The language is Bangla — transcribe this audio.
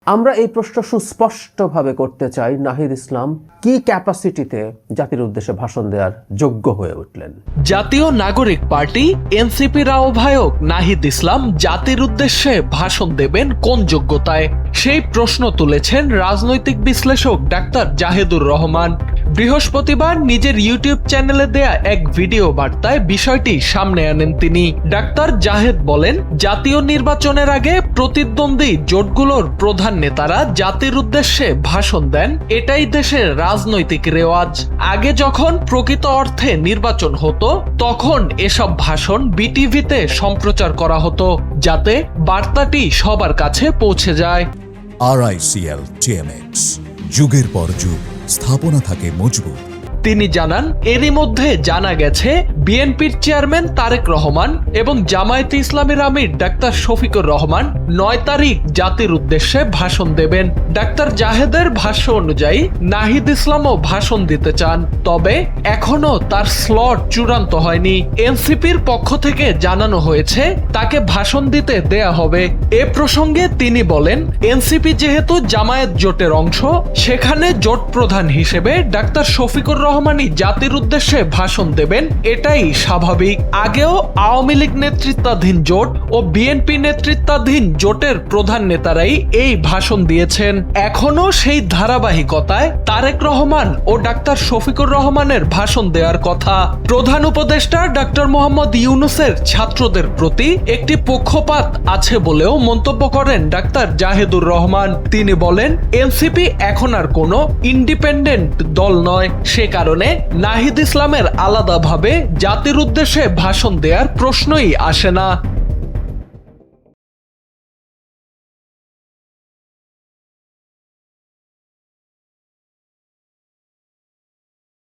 আমরা এই প্রশ্ন সুস্পষ্টভাবে করতে চাই, নাহিদ ইসলাম কি ক্যাপাসিটিতে জাতির উদ্দেশ্যে ভাষণ দেওয়ার যোগ্য হয়ে উঠলেন? জাতীয় নাগরিক পার্টি এনসিপির আহ্বায়ক নাহিদ ইসলাম জাতির উদ্দেশ্যে ভাষণ দেবেন কোন যোগ্যতায়, সেই প্রশ্ন তুলেছেন রাজনৈতিক বিশ্লেষক ডাক্তার জাহেদুর রহমান। বৃহস্পতিবার নিজের ইউটিউব চ্যানেলে দেয়া এক ভিডিও বার্তায় বিষয়টি সামনে আনেন তিনি। ডাক্তার জাহেদ বলেন, জাতীয় নির্বাচনের আগে প্রতিদ্বন্দ্বী জোটগুলোর প্রধান নেতারা জাতির উদ্দেশ্যে ভাষণ দেন, এটাই দেশের রাজনৈতিক রেওয়াজ। আগে যখন প্রকৃত অর্থে নির্বাচন হতো তখন এসব ভাষণ বিটিভিতে সম্প্রচার করা হতো, যাতে বার্তাটি সবার কাছে পৌঁছে যায়। RICL TMX, যুগের পর যুগ স্থাপনা থাকে মজবুত। তিনি জানান, এরই মধ্যে জানা গেছে বিএনপির চেয়ারম্যান তারেক রহমান এবং জামায়াতে ইসলামের আমির ডাক্তার শফিকুর রহমান 9 তারিখ জাতির উদ্দেশ্যে ভাষণ দেবেন। ডাক্তার জাহেদের ভাষ্য অনুযায়ী নাহিদ ইসলামও ভাষণ দিতে চান, তবে এখনো তার স্লট চূড়ান্ত হয়নি। এনসিপির পক্ষ থেকে জানানো হয়েছে তাকে ভাষণ দিতে দেয়া হবে। এ প্রসঙ্গে তিনি বলেন, এনসিপি যেহেতু জামায়াত জোটের অংশ, সেখানে জোট প্রধান হিসেবে ডাক্তার শফিকুর রহমানই জাতির উদ্দেশ্যে ভাষণ দেবেন, এটাই স্বাভাবিক। আগেও আওয়ামী লীগ নেতৃত্বাধীন জোট ও বিএনপি নেতৃত্বাধীন জোটের প্রধান নেতারাই এই ভাষণ দিয়েছেন। এখনো সেই ধারাবাহিকতায় তারেক রহমান ও ডাক্তার শফিকুর রহমানের ভাষণ দেওয়ার কথা। প্রধান উপদেষ্টা ডাক্তার মোহাম্মদ ইউনূসের ছাত্রদের প্রতি একটি পক্ষপাত আছে বলেও মন্তব্য করেন ডাক্তার জাহেদুর রহমান। তিনি বলেন, এনসিপি এখন আর কোনো ইন্ডিপেন্ডেন্ট দল নয়, সে কারণে নাহিদ ইসলামের আলাদাভাবে জাতির উদ্দেশ্যে ভাষণ দেওয়ার প্রশ্নই আসে না।